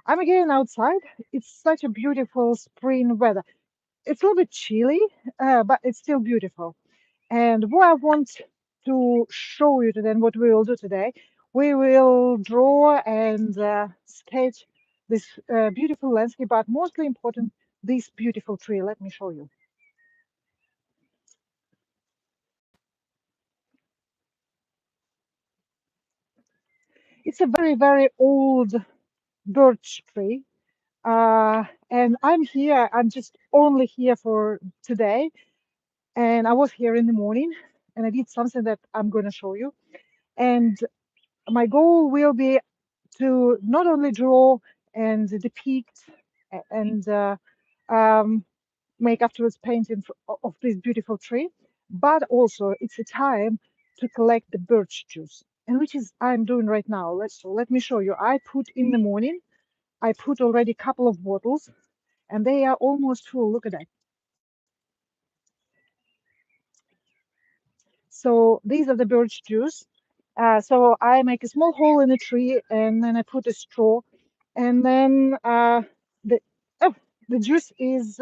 I'm again outside. It's such a beautiful spring weather. It's a little bit chilly, but it's still beautiful. And what I want to show you today, and what we will do today, we will draw and sketch this beautiful landscape, but mostly important, this beautiful tree. Let me show you. It's a very, very old birch tree. And I'm here, I'm just only here for today. And I was here in the morning and I did something that I'm going to show you. And my goal will be to not only draw and depict and make afterwards painting of this beautiful tree, but also it's a time to collect the birch juice, and which is I'm doing right now. Let me show you. I put in the morning. I put already a couple of bottles, and they are almost full. Look at that. So these are the birch juice. So I make a small hole in the tree, and then I put a straw, and then the oh, the juice is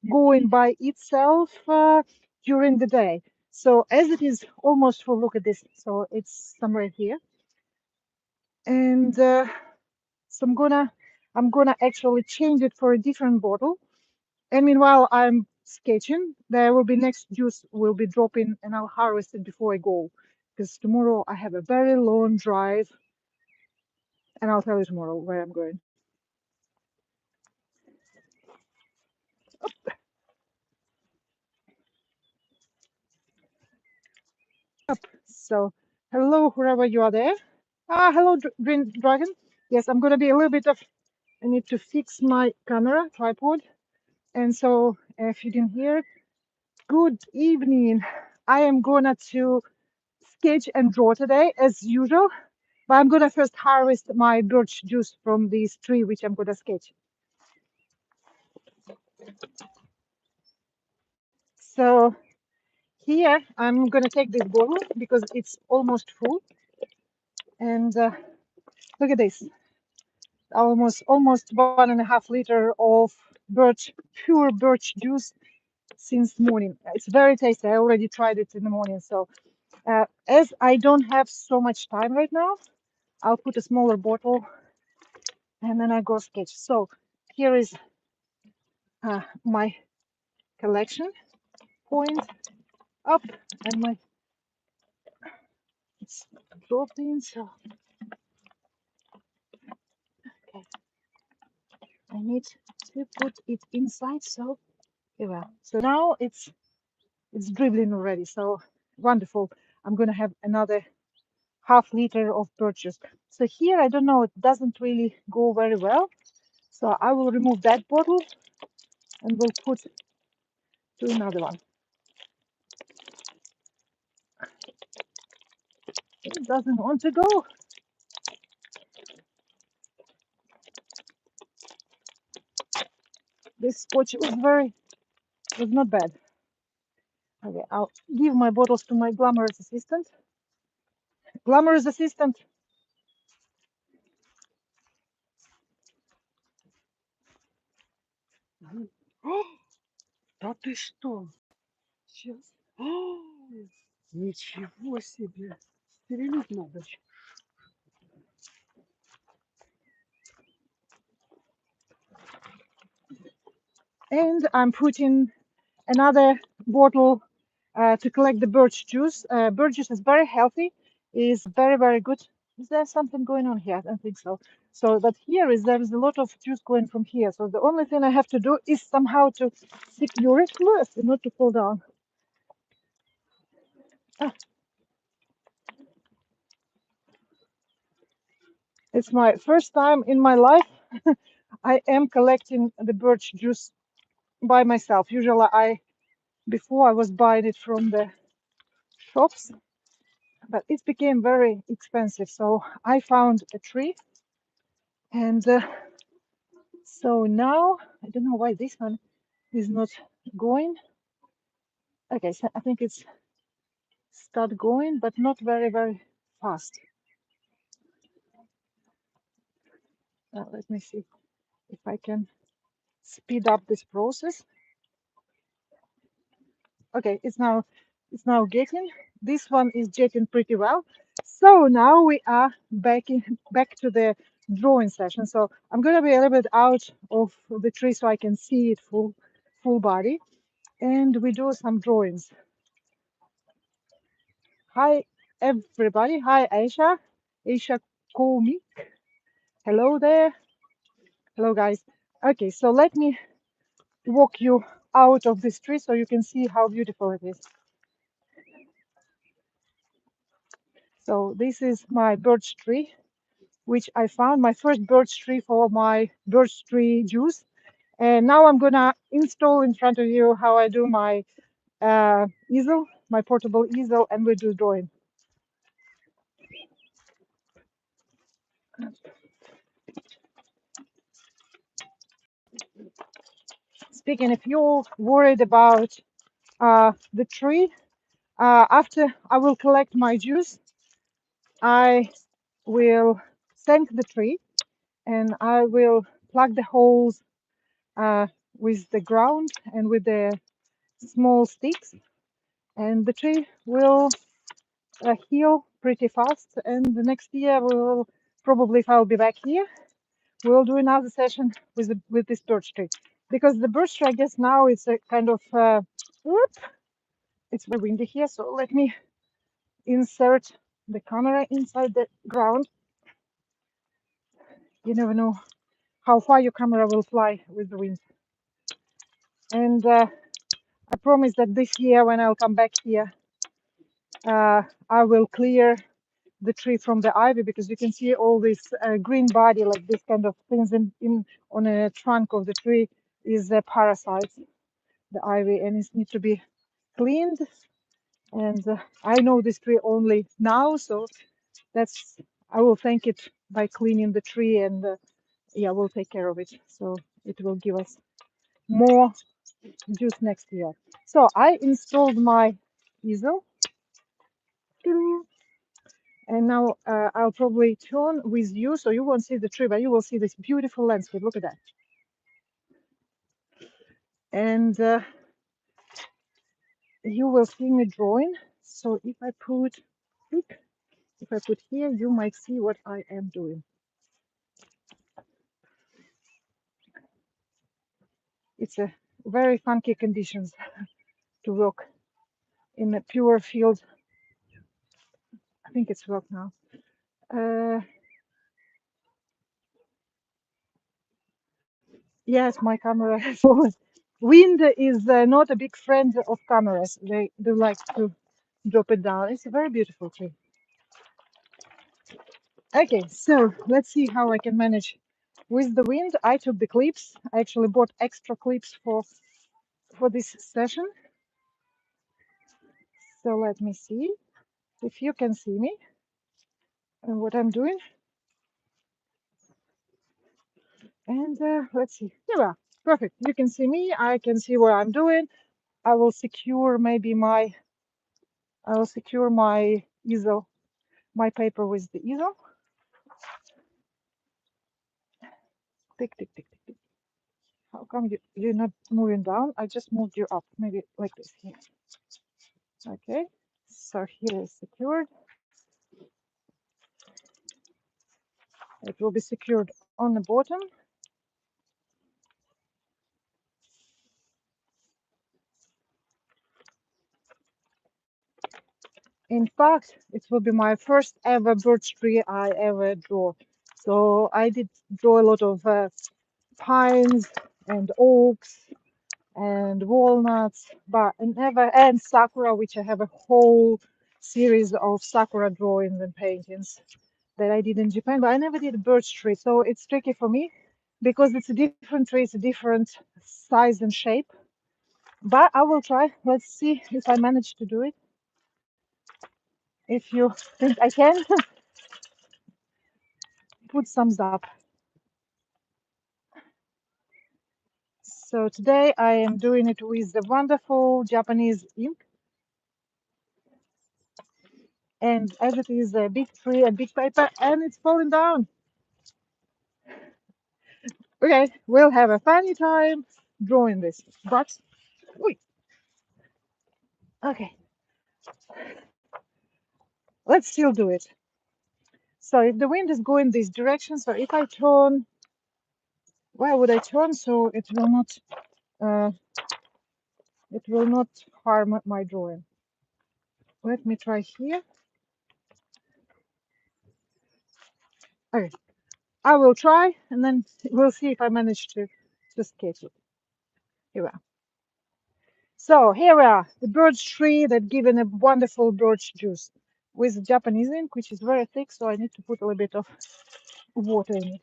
going by itself during the day. So as it is almost full, look at this. So it's somewhere here, and so I'm gonna actually change it for a different bottle. And meanwhile, I'm sketching. There will be next juice will be dropping, and I'll harvest it before I go, because tomorrow I have a very long drive, and I'll tell you tomorrow where I'm going. So, hello, whoever you are there. Hello, Green Dragon. Yes, I'm gonna be a little bit of. I need to fix my camera tripod, and so if you can hear it, good evening. I am gonna to sketch and draw today as usual, but I'm gonna first harvest my birch juice from this tree, which I'm gonna sketch. So here I'm gonna take this bottle because it's almost full, and look at this, almost 1.5 liters of birch pure birch juice since morning. It's very tasty. I already tried it in the morning. So as I don't have so much time right now, I'll put a smaller bottle and then I go sketch. So here is my collection point up, and my it's dropping. So okay, I need to put it inside. So here we are. So now it's dribbling already. So wonderful. I'm gonna have another ½ liter of birch juice. So here I don't know. It doesn't really go very well. So I will remove that bottle and we'll put to another one. It doesn't want to go. This scotch was not bad. Okay, I'll give my bottles to my glamorous assistant. Glamorous assistant. Да ты что? Сейчас. Ничего себе. Перелить надо. And I'm putting another bottle to collect the birch juice. Birch juice is very healthy, is very, very good. Is there something going on here? I don't think so. So, but there is a lot of juice going from here. So the only thing I have to do is somehow to secure it first and not to fall down. Ah, it's my first time in my life I am collecting the birch juice by myself. Usually before I was buying it from the shops, but it became very expensive. So I found a tree, and so now I don't know why this one is not going. Okay, so I think it's start going, but not very, very fast. Let me see. if I can speed up this process. Okay, it's now getting. This one is getting pretty well. So now we are back to the drawing session. So I'm gonna be a little bit out of the tree so I can see it full body, and we do some drawings. Hi everybody. Hi Aisha. Aisha Komi. Hello there. Hello guys. Okay, so let me walk you out of this tree so you can see how beautiful it is. So this is my birch tree, which I found my first birch tree for my birch tree juice. And now I'm gonna install in front of you how I do my easel, my portable easel, and we do drawing. Speaking, if you're worried about the tree, after I will collect my juice, I will thank the tree and I will plug the holes with the ground and with the small sticks, and the tree will heal pretty fast. And the next year we'll probably, if I'll be back here, we'll do another session with this birch tree, because the birch tree, I guess now it's a kind of whoop, it's very windy here, so let me insert the camera inside the ground. You never know how far your camera will fly with the wind. And I promise that this year when I'll come back here, I will clear the tree from the ivy, because you can see all this green body, like this kind of things in on a trunk of the tree is parasites, the ivy, and it needs to be cleaned. And I know this tree only now, so that's I will thank it by cleaning the tree, and yeah, we'll take care of it, so it will give us more juice next year. So I installed my easel, and now I'll probably turn with you, so you won't see the tree, but you will see this beautiful landscape. Look at that. And you will see me drawing. So if I put here, you might see what I am doing. It's a very funky conditions to work in a pure field. I think it's work now. Yes, my camera has fallen. Wind is not a big friend of cameras. They do like to drop it down. It's a very beautiful tree. Okay, so let's see how I can manage with the wind. I took the clips. I actually bought extra clips for this session. So let me see if you can see me and what I'm doing. And let's see. Here we are. Perfect. You can see me. I can see what I'm doing. I will secure my easel, my paper with the easel. Tick, tick, tick, tick, tick. How come you're not moving down? I just moved you up. Maybe like this here. Okay. So here is secured. It will be secured on the bottom. In fact, it will be my first ever birch tree I ever draw. So I did draw a lot of pines and oaks and walnuts, but never, and sakura, which I have a whole series of sakura drawings and paintings that I did in Japan, but I never did a birch tree. So it's tricky for me because it's a different tree, it's a different size and shape. But I will try. Let's see if I manage to do it. If you think I can, put thumbs up. So today I am doing it with the wonderful Japanese ink. And as it is a big tree and big paper, and it's falling down. Okay, we'll have a funny time drawing this, but wait, okay, let's still do it. So if the wind is going this direction, so if I turn, where would I turn so uh, it will not harm my drawing? Let me try here. Okay, I will try, and then we'll see if I manage to sketch it. Here we are. So here we are, the birch tree that given a wonderful birch juice with Japanese ink, which is very thick, so I need to put a little bit of water in it.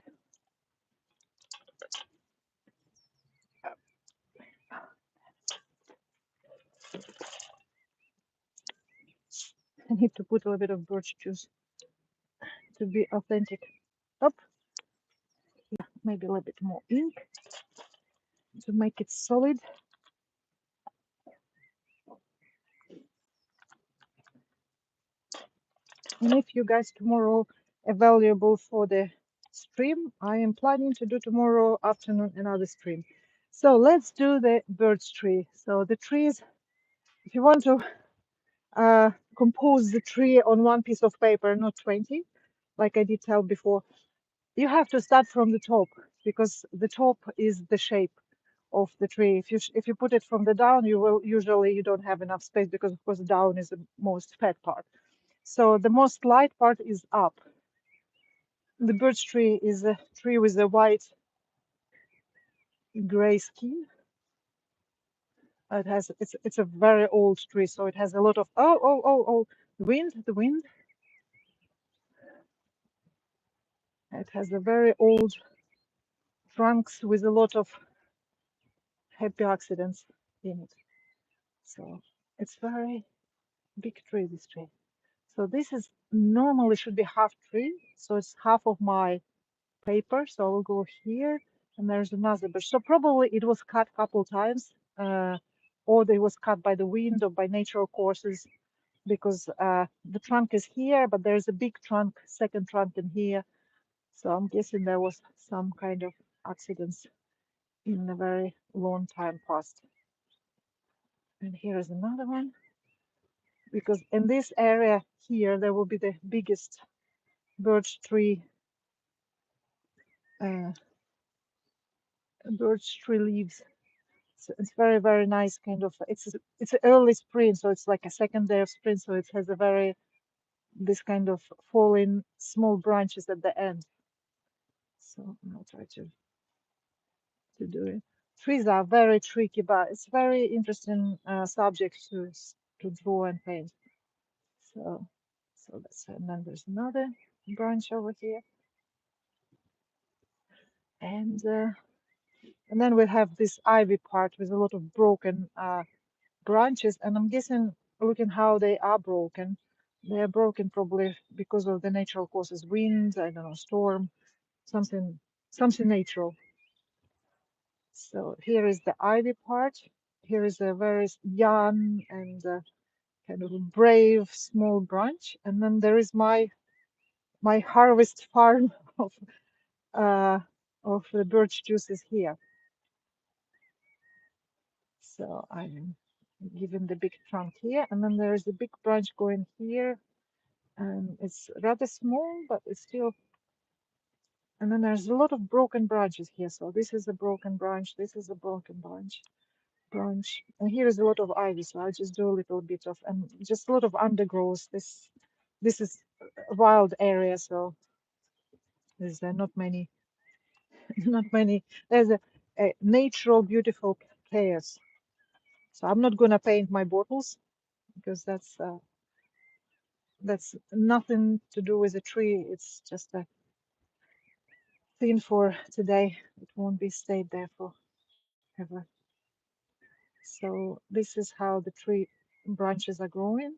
I need to put a little bit of birch juice to be authentic. Up, maybe a little bit more ink to make it solid. And if you guys tomorrow available for the stream, I am planning to do tomorrow afternoon another stream. So let's do the birch tree. So the trees, if you want to compose the tree on one piece of paper, not 20, like I did tell before, you have to start from the top because the top is the shape of the tree. If you put it from the down, you will usually you don't have enough space because of course down is the most fat part. So the most light part is up. The birch tree is a tree with a white gray skin. It's a very old tree, so it has a lot of the wind. It has a very old trunks with a lot of happy accidents in it. So it's very big tree, this tree. So this is normally should be half tree, so it's half of my paper. So I will go here, and there's another bush. So probably it was cut a couple times, or it was cut by the wind or by natural courses, because the trunk is here, but there's a big trunk, second trunk in here. So I'm guessing there was some kind of accidents in a very long time past. And here is another one, because in this area here there will be the biggest birch tree, uh, birch tree leaves. So it's very nice kind of. It's early spring, so it's like a second day of spring. So it has a very this kind of falling small branches at the end. So I'll try to do it. Trees are very tricky, but it's very interesting subject to draw and paint. So and then there's another branch over here, and and then we have this ivy part with a lot of broken branches, and I'm guessing, looking how they are broken, they are broken probably because of the natural causes, wind, I don't know, storm, something, something natural. So here is the ivy part. Here is a very young and kind of brave small branch, and then there is my harvest farm uh, of the birch juices here. So I'm giving the big trunk here, and then there is a big branch going here, and it's rather small, but it's still. And then there's a lot of broken branches here. So this is a broken branch, this is a broken branch, and here is a lot of ivy. So I'll just do a little bit of, and just a lot of undergrowth. This is a wild area, so there's not many, not many. There's a natural, beautiful chaos. So I'm not gonna paint my bottles because that's nothing to do with the tree. It's just a thing for today. It won't be stayed there forever. So this is how the tree branches are growing.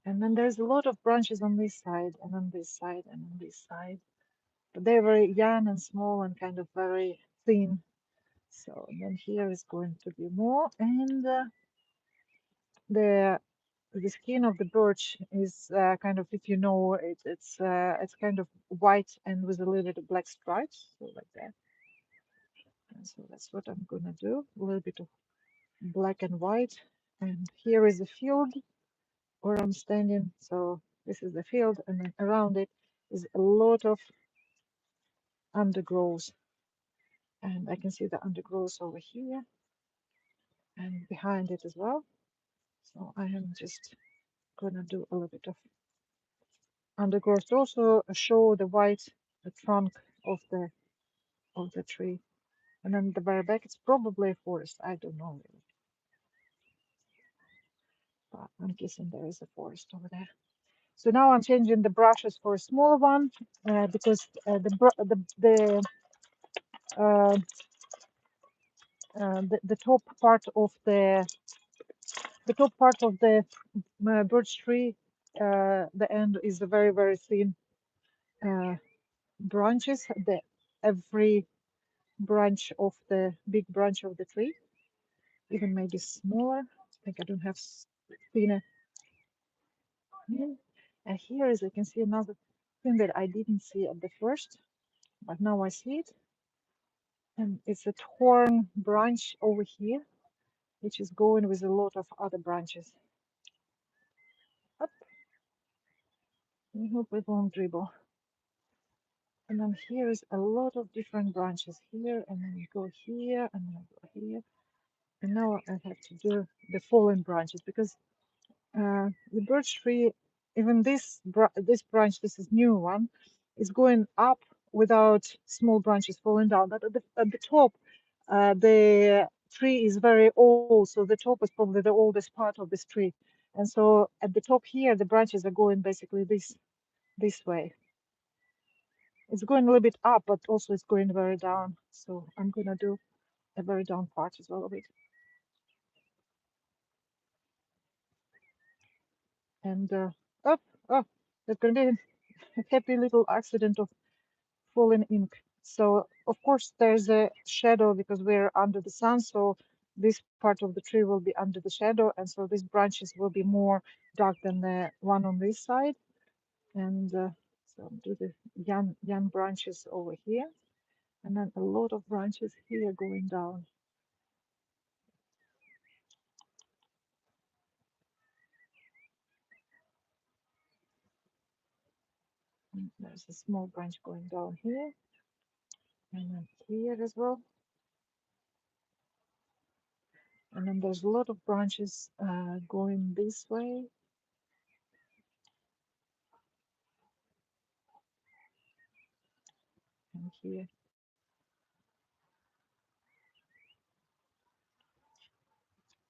And then there's a lot of branches on this side and on this side and on this side. But they're very young and small and kind of very thin. So then here is going to be more. And the the skin of the birch is kind of, if you know, it's kind of white and with a little bit of black stripes, so like that. So that's what I'm gonna do. A little bit of black and white. And here is a field where I'm standing. So this is the field, and then around it is a lot of undergrowth. And I can see the undergrowth over here and behind it as well. So I am just gonna do a little bit of undergrowth to also show the white trunk of the tree. And then the very back, it's probably a forest. I don't know really, but I'm guessing there is a forest over there. So now I'm changing the brushes for a smaller one because uh, the top part of the birch tree, the end is a very thin uh, branches. The every branch of the big branch of the tree, even maybe smaller. I think I don't have thinner. And here is I can see another thing that I didn't see at the first, but now I see it. And it's a torn branch over here, which is going with a lot of other branches. Up. I hope it won't dribble. And then here is a lot of different branches here, and then you go here, and then I go here. And now I have to do the fallen branches because the birch tree, even this branch, this is new one, is going up without small branches falling down. But at the top, the tree is very old, so the top is probably the oldest part of this tree. And so at the top here, the branches are going basically this way. It's going a little bit up, but also it's going very down. So I'm gonna do a very down part as well of it. And oh, oh, there's gonna be a happy little accident of fallen ink. So of course there's a shadow because we're under the sun. So this part of the tree will be under the shadow, and so these branches will be more dark than the one on this side. And so do the young branches over here, and then a lot of branches here going down. And there's a small branch going down here, and then here as well. And then there's a lot of branches going this way and here.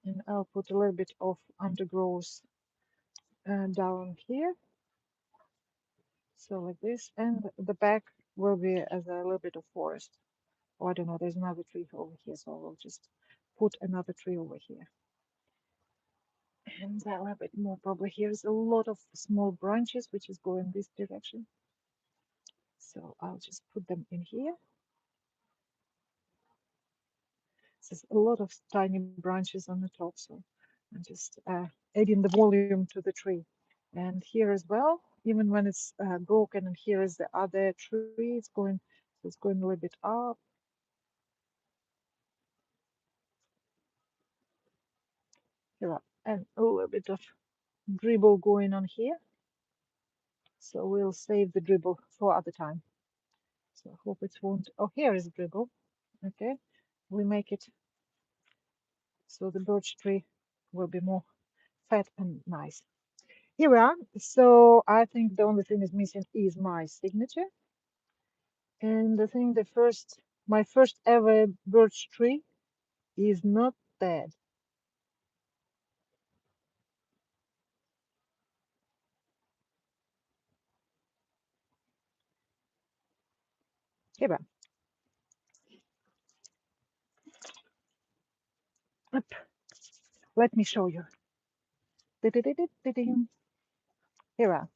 And I'll put a little bit of undergrowth down here, so like this, and the back will be as a little bit of forest. Oh, I don't know, there's another tree over here, so I'll just put another tree over here. And a little bit more probably. Here's a lot of small branches, which is going this direction. So I'll just put them in here. There's a lot of tiny branches on the top, so I'm just adding the volume to the tree. And here as well, even when it's broken, and here is the other tree, it's going a little bit up. Here, and a little bit of dribble going on here. So we'll save the dribble for other time. So I hope it won't. Oh, here is dribble. Okay, we make it so the birch tree will be more fat and nice. Here we are. So I think the only thing is missing is my signature. And I think my first ever birch tree is not bad. Here we are. Up. Let me show you. Here we are.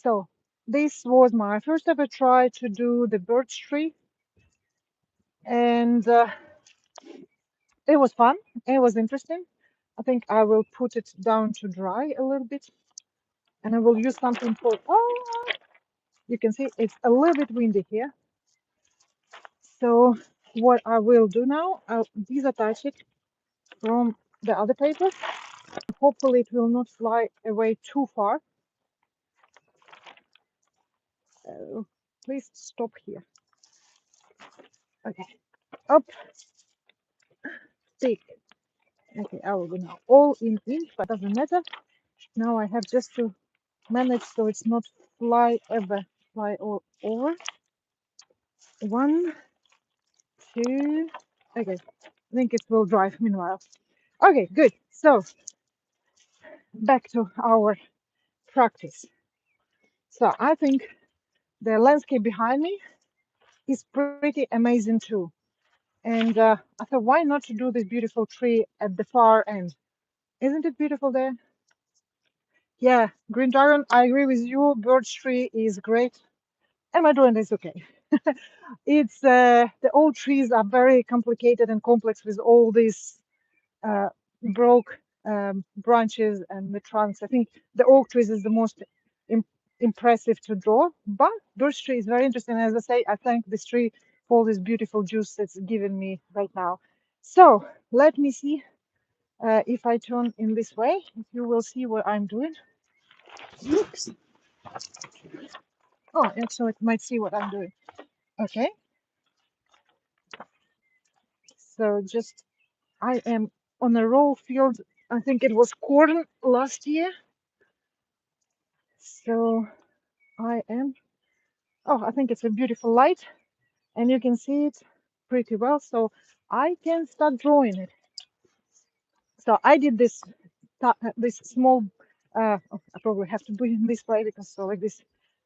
So this was my first ever try to do the birch tree, and it was fun. It was interesting. I think I will put it down to dry a little bit, and I will use something for. Oh, you can see it's a little bit windy here. So what I will do now, I'll disattach it from the other paper. Hopefully it will not fly away too far. Please stop here. Okay, up, take. Okay, I will go now all in ink, but doesn't matter. Now I have just to manage so it's not fly all over. One, two. Okay, I think it will dry meanwhile. Okay, good. So back to our practice. So I think the landscape behind me is pretty amazing too. And I thought, why not to do this beautiful tree at the far end? Isn't it beautiful there? Yeah, Green Dragon, I agree with you. Birch tree is great. And my drawing is okay. It's the old trees are very complicated and complex with all these uh, broke branches and the trunks. I think the oak trees is the most im impressive to draw, but birch tree is very interesting. As I say, I thank this tree for all this beautiful juice it's given me right now. So let me see if I turn in this way, if you will see what I'm doing. Oops. Oh, actually, it might see what I'm doing. Okay, so just I am on a row field. I think it was corn last year. So I am. Oh, I think it's a beautiful light, and you can see it pretty well. So I can start drawing it. So I did this small. Oh, I probably have to do it in this way because so like this,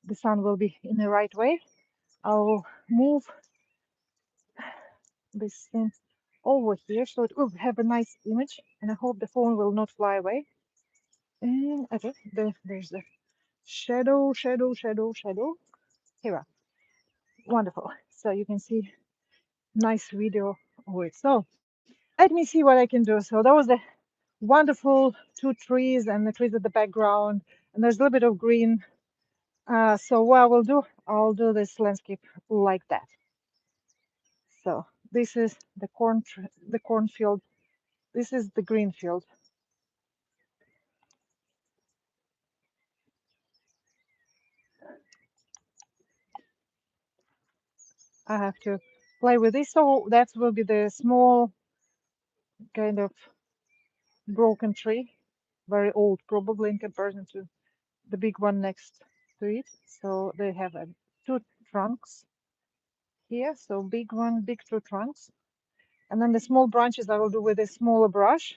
the sun will be in the right way. I'll move this thing over here so it will have a nice image, and I hope the phone will not fly away. And okay, there's the shadow, shadow, shadow, shadow. Here we are. Wonderful. So you can see nice video of it. So let me see what I can do. So that was the wonderful two trees and the trees at the background, and there's a little bit of green. So what I will do, I'll do this landscape like that. So this is the the cornfield. This is the green field. I have to play with this. So that will be the small kind of broken tree, very old probably in comparison to the big one next to it. So they have two trunks here. So big one, big two trunks. And then the small branches I will do with a smaller brush.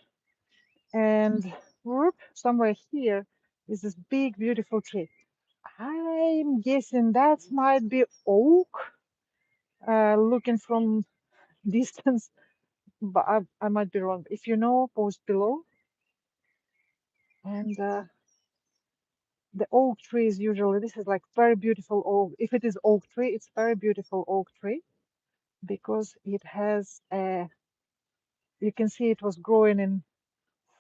And whoop, somewhere here is this big, beautiful tree. I'm guessing that might be oak, looking from distance, but I might be wrong. If you know, post below. And the oak tree is usually, this is like very beautiful oak. If it is oak tree, it's very beautiful oak tree because it has a, you can see it was growing in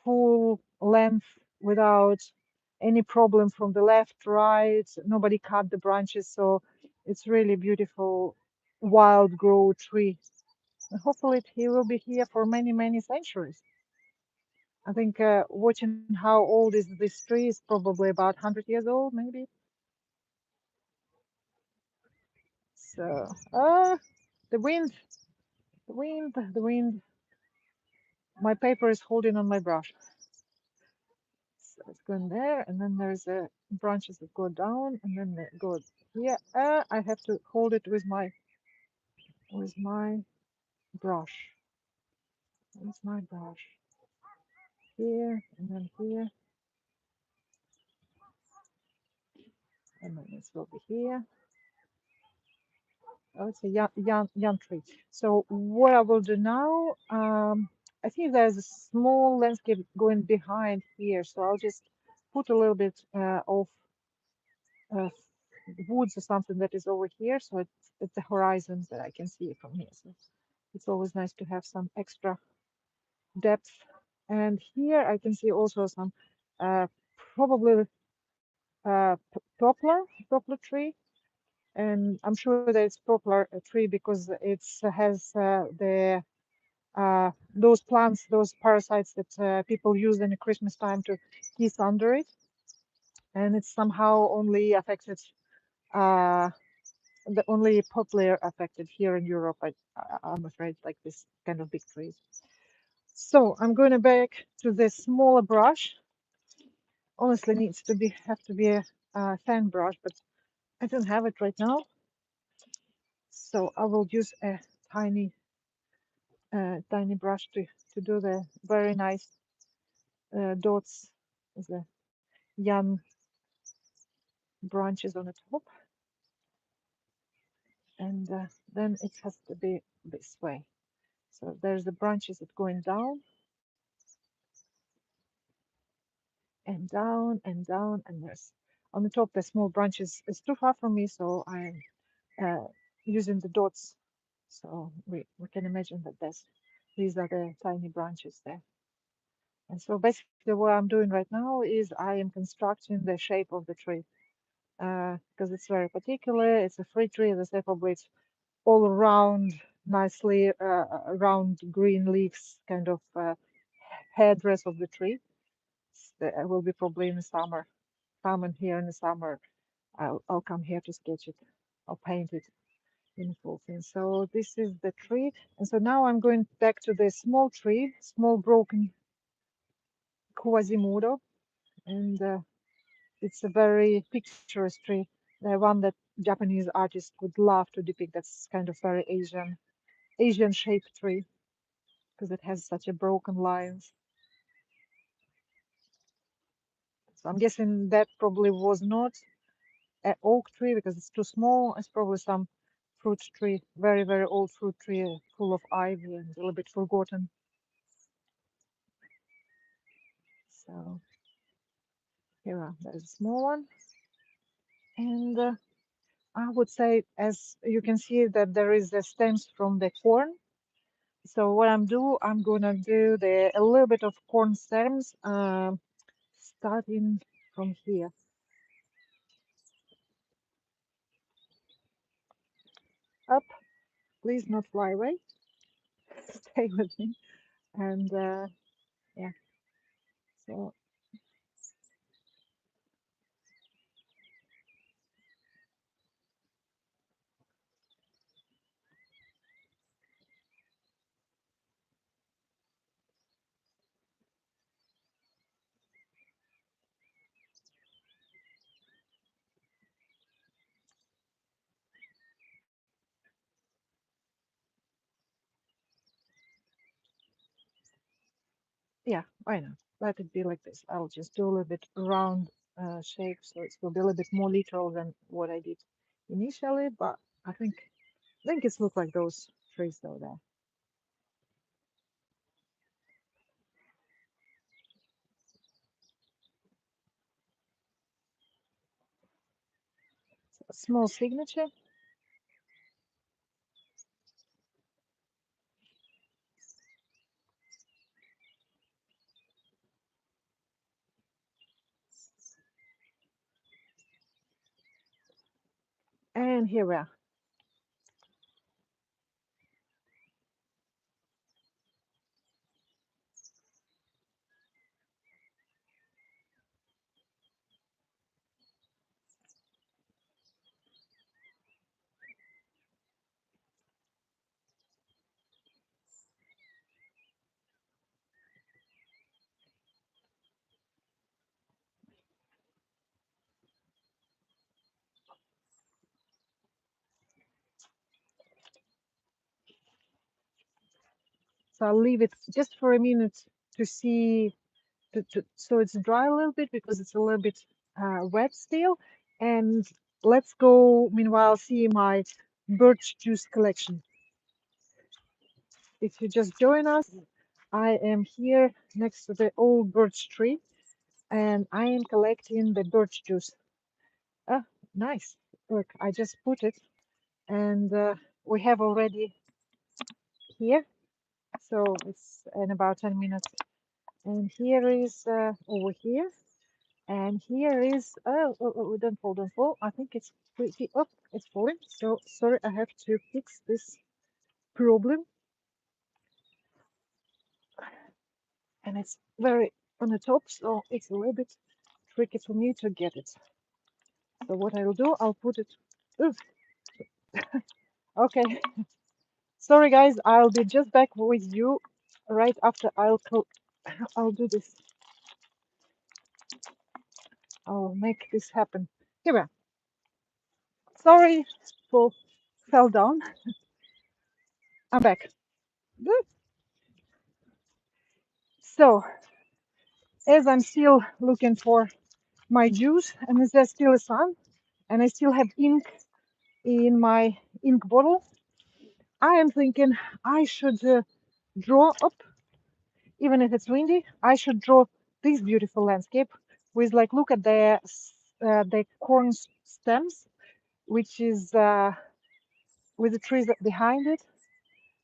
full length without any problem from the left, right. Nobody cut the branches, so it's really beautiful wild grow tree. And hopefully he will be here for many, many centuries. I think watching how old is this tree is probably about 100 years old, maybe. So, the wind, the wind, the wind. My paper is holding on my brush. So it's going there, and then there's branches that go down, and then they go here. I have to hold it with my brush. With my brush here, and then here, and then this will be here. Oh, it's a young tree. So what I will do now, I think there's a small landscape going behind here, so I'll just put a little bit of uh, woods or something that is over here. So it's the horizons that I can see from here. So it's always nice to have some extra depth. And here I can see also some uh, probably poplar tree, and I'm sure that it's poplar tree because it has those plants, those parasites that people use in the Christmas time to kiss under it, and it's somehow only affected, uh, the only poplar affected here in Europe. I'm afraid, like this kind of big trees. So I'm going back to the smaller brush. Honestly, needs to be have to be a fan brush, but I don't have it right now. So I will use a tiny tiny brush to do the very nice dots, the young branches on the top, and then it has to be this way. So there's the branches that going down and down and down, and there's on the top the small branches is too far from me, so I'm using the dots. So we can imagine that these are the tiny branches there. And so basically what I'm doing right now is I am constructing the shape of the tree because it's very particular. It's a fruit tree, as I said, probably it's all around nicely round green leaves, kind of headdress of the tree. I will be probably in the summer, coming here in the summer. I'll come here to sketch it. I'll paint it in full thing. So this is the tree, and so now I'm going back to the small tree, small broken Quasimodo, and it's a very picturesque tree, the one that Japanese artists would love to depict. That's kind of very Asian shaped tree because it has such a broken lines. So I'm guessing that probably was not an oak tree because it's too small. It's probably some fruit tree, very old fruit tree, full of ivy and a little bit forgotten. So there's a small one, and I would say, as you can see, that there is the stems from the corn. So what I'm gonna do a little bit of corn stems, starting from here up. Please not fly away. Stay with me. And yeah, so yeah, why not? Let it be like this. I'll just do a little bit round shape, so it will be a little bit more literal than what I did initially. But I think it's look like those trees though there. So a small signature, and here we are. So I'll leave it just for a minute to see, so it's dry a little bit because it's a little bit wet still. And let's go, meanwhile, see my birch juice collection. If you just join us, I am here next to the old birch tree and I am collecting the birch juice. Nice. Look, I just put it, and we have already here. So it's in about 10 minutes. And here is over here. And here is, don't fall. I think it's pretty up. It's falling. So sorry, I have to fix this problem. And it's very on the top, so it's a little bit tricky for me to get it. So what I'll do, I'll put it. Oof, okay. Sorry guys, I'll be just back with you right after I'll do this. I'll make this happen. Here we are. Sorry for fell down. I'm back. Good. So as I'm still looking for my juice and there's still a sun and I still have ink in my ink bottle, I am thinking I should draw up, even if it's windy, I should draw this beautiful landscape with like, look at the corn stems, which is with the trees behind it.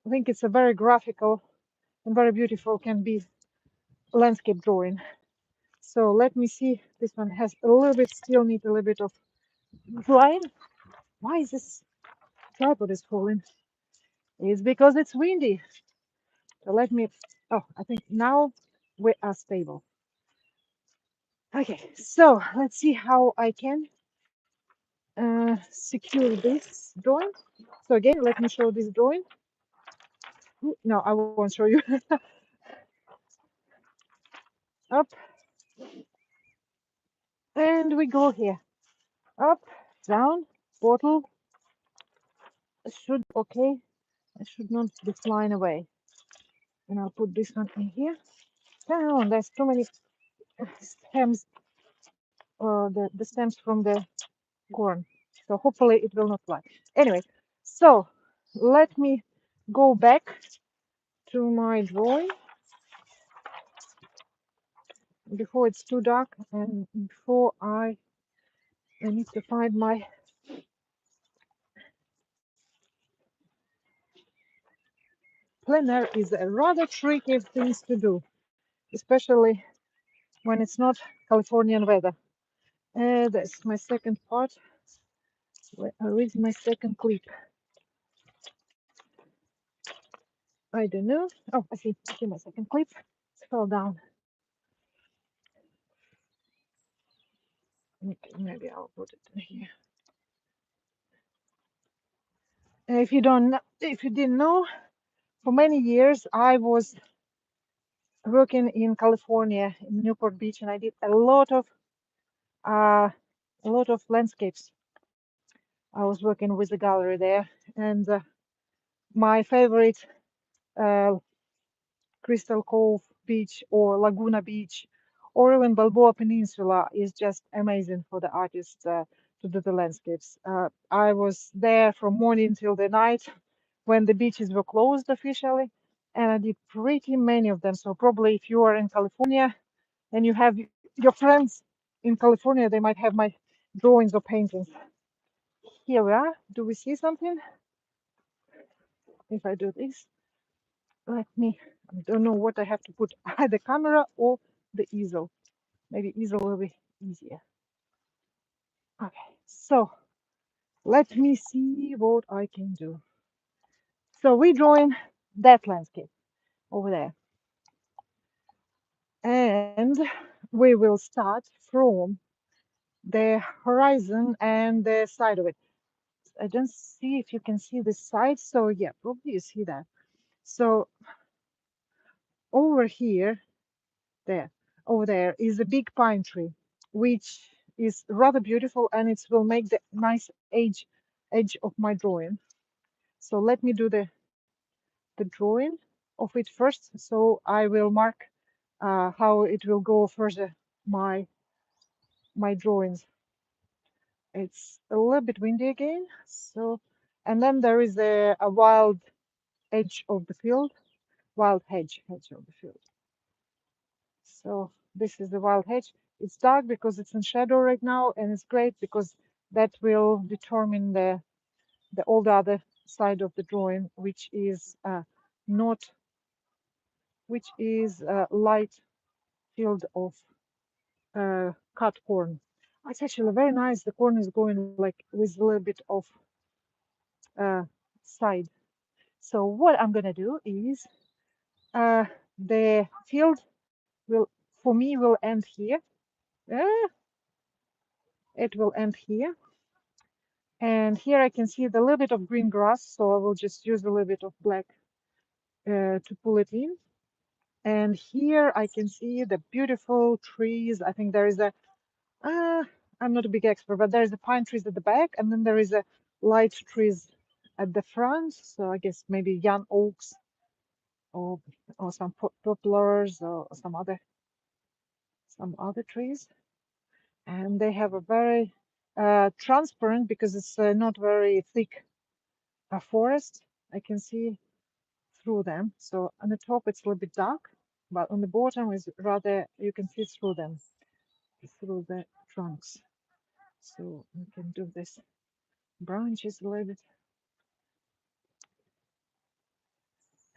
I think it's a very graphical and very beautiful can be landscape drawing. So let me see. This one has a little bit, still need a little bit of drying. Why is this tripod is falling? It's because it's windy. So let me, oh, I think now we are stable. Okay, so let's see how I can secure this drawing. So again, let me show this drawing. No, I won't show you. Up, and we go here. Up, down, bottle. Should okay. It should not be flying away. And I'll put this one in here. Oh, there's too many stems, the stems from the corn. So hopefully it will not fly. Anyway, so let me go back to my drawing before it's too dark and before I need to find my planner. Is a rather tricky things to do, especially when it's not Californian weather. That's my second part. Where's my second clip? I don't know. Oh, I see my second clip. It fell down. Okay, maybe I'll put it in here. If you don't know, if you didn't know, for many years I was working in California in Newport Beach, and I did uh, a lot of landscapes. I was working with the gallery there, and my favorite uh, Crystal Cove Beach or Laguna Beach or even Balboa Peninsula is just amazing for the artists to do the landscapes. I was there from morning till the night when the beaches were closed officially, and I did pretty many of them. So probably if you are in California and you have your friends in California, they might have my drawings or paintings. Here we are. Do we see something? If I do this, let me, I don't know what I have to put, the camera or the easel. Maybe easel will be easier. Okay, so let me see what I can do. So we're drawing that landscape over there. And we will start from the horizon and the side of it. I don't see if you can see the side. So yeah, probably you see that. So over here, there, over there is a big pine tree, which is rather beautiful, and it will make the nice edge of my drawing. So let me do the drawing of it first. So I will mark how it will go further my drawings. It's a little bit windy again. So, and then there is a wild edge of the field, wild hedge of the field. So this is the wild hedge. It's dark because it's in shadow right now, and it's great because that will determine the all the other side of the drawing, which is not which is light field of cut corn. It's actually very nice. The corn is going like with a little bit of uh, side. So what I'm gonna do is the field will for me will end here. Uh, it will end here. And here I can see the little bit of green grass, so I will just use a little bit of black to pull it in. And here I can see the beautiful trees. I think there is a, uh, I'm not a big expert, but there is a pine trees at the back, and then there is a light trees at the front. So I guess maybe young oaks or some poplars or some other trees. And they have a very transparent because it's not very thick forest. I can see through them. So on the top it's a little bit dark, but on the bottom is rather you can see through them, through the trunks. So we can do this branches a little bit,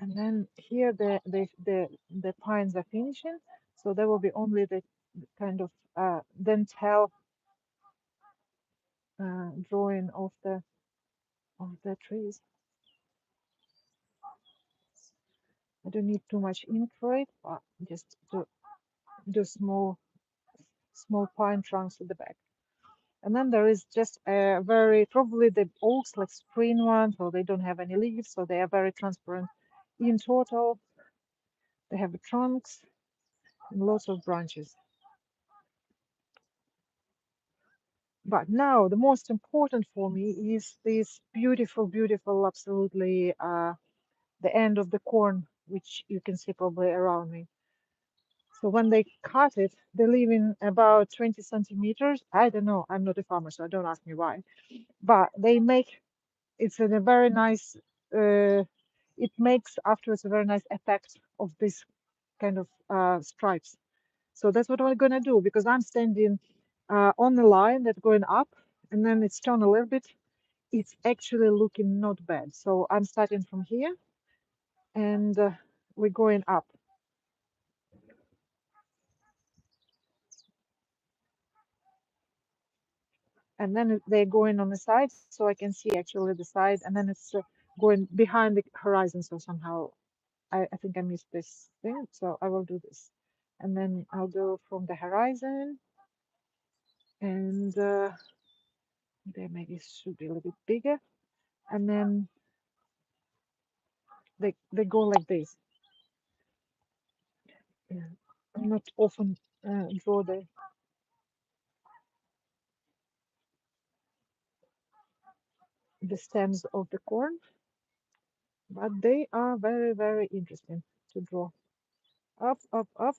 and then here the pines are finishing. So there will be only the kind of dental drawing of the trees. I don't need too much ink for it, but just to do small pine trunks at the back. And then there is just a very, probably the oaks, like spring ones, so they don't have any leaves, so they are very transparent. In total, they have trunks and lots of branches. But now the most important for me is this beautiful, beautiful, absolutely the end of the corn, which you can see probably around me. So when they cut it, they leave in about 20 centimeters. I don't know. I'm not a farmer, so don't ask me why. But they make it's a very nice. It makes afterwards a very nice effect of this kind of stripes. So that's what I'm gonna do because I'm standing on the line that's going up, and then it's turned a little bit. It's actually looking not bad. So I'm starting from here, and we're going up. And then they're going on the side, so I can see actually the side, and then it's going behind the horizon. So somehow I think I missed this thing, so I will do this. And then I'll do from the horizon, and there maybe should be a little bit bigger. And then they go like this. Yeah. I not often draw the stems of the corn, but they are very, very interesting to draw. Up, up, up,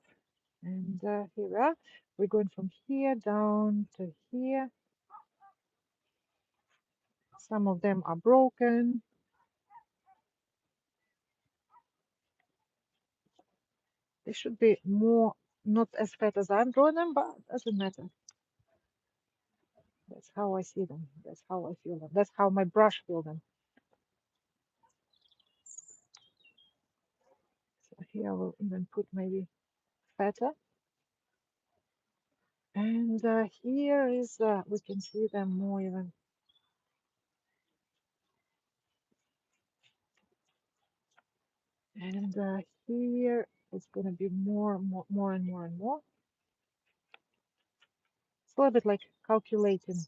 and here we are. We're going from here down to here. Some of them are broken. They should be more, not as fat as I'm drawing them, but doesn't matter. That's how I see them. That's how I feel them. That's how my brush feel them. So here I will even put maybe fatter. And here is, we can see them more even. And here it's going to be more, more and more and more. It's a little bit like calculating.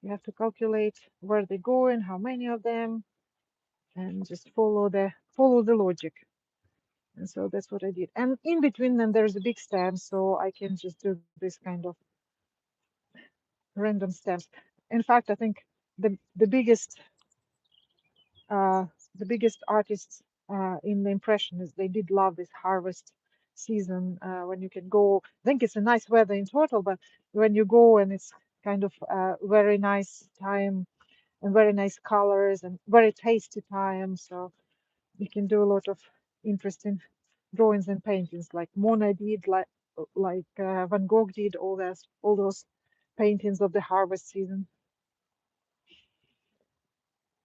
You have to calculate where they're going, how many of them, and just follow the logic. And so that's what I did. And in between them, there's a big stem, so I can just do this kind of random stems. In fact, I think the biggest uh, the biggest artists in the impressionists they did love this harvest season when you can go. I think it's a nice weather in total, but when you go and it's kind of very nice time and very nice colors and very tasty time, so you can do a lot of interesting drawings and paintings like Monet did, like Van Gogh did all those paintings of the harvest season.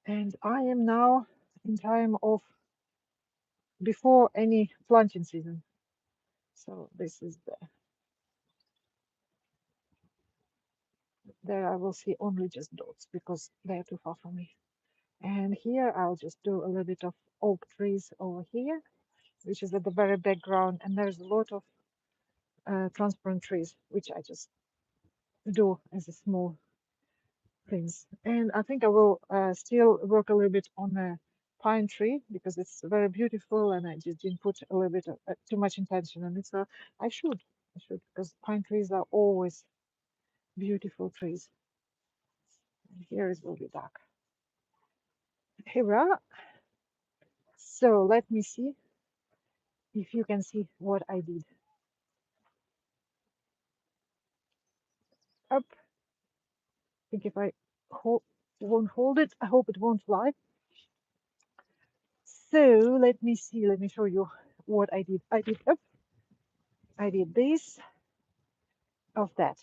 And I am now in time of before any planting season. So this is there I will see only just dots because they are too far from me. And here I'll just do a little bit of oak trees over here, which is at the very background. And there's a lot of transparent trees, which I just do as a small things. And I think I will still work a little bit on the pine tree because it's very beautiful, and I just didn't put a little bit of, too much intention on it. So I should, because pine trees are always beautiful trees. And here it will be dark. Here we are. So let me see if you can see what I did. Up. I think if I won't hold it, I hope it won't fly. So let me see. Let me show you what I did. I did up. I did this of that.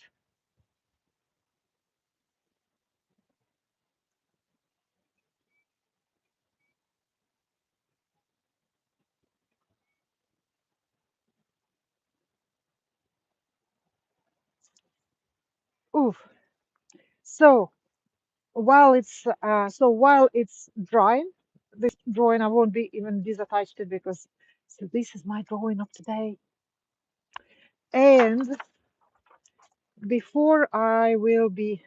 Oof. So while it's drying, this drawing I won't be even disattached it because so this is my drawing of today. And before I will be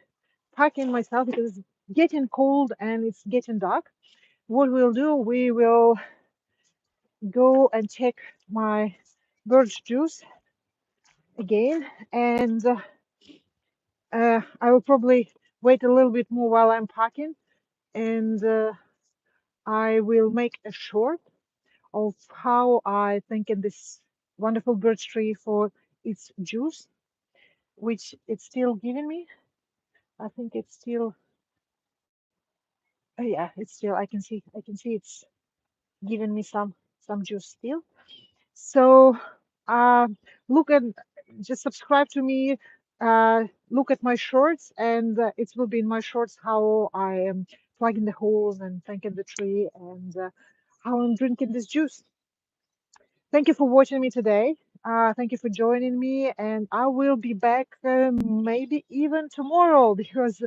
packing myself because it's getting cold and it's getting dark, what we'll do, we will go and check my birch juice again, and I will probably wait a little bit more while I'm packing, and I will make a short of how I thank this wonderful birch tree for its juice, which it's still giving me. I think it's still, yeah, it's still. I can see it's giving me some juice still. So, uh, look at, just subscribe to me. Look at my shorts, and it will be in my shorts how I am plugging the holes and thanking the tree, and how I'm drinking this juice. Thank you for watching me today. Thank you for joining me, and I will be back maybe even tomorrow because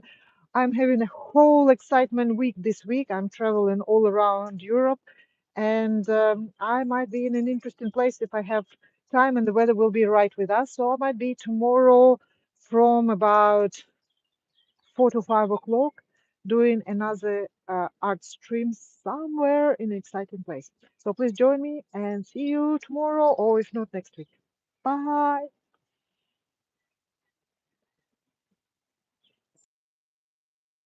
I'm having a whole excitement week this week. I'm traveling all around Europe, and I might be in an interesting place if I have time and the weather will be right with us. So I might be tomorrow from about 4 to 5 o'clock doing another art stream somewhere in an exciting place. So please join me and see you tomorrow, or if not, next week. Bye.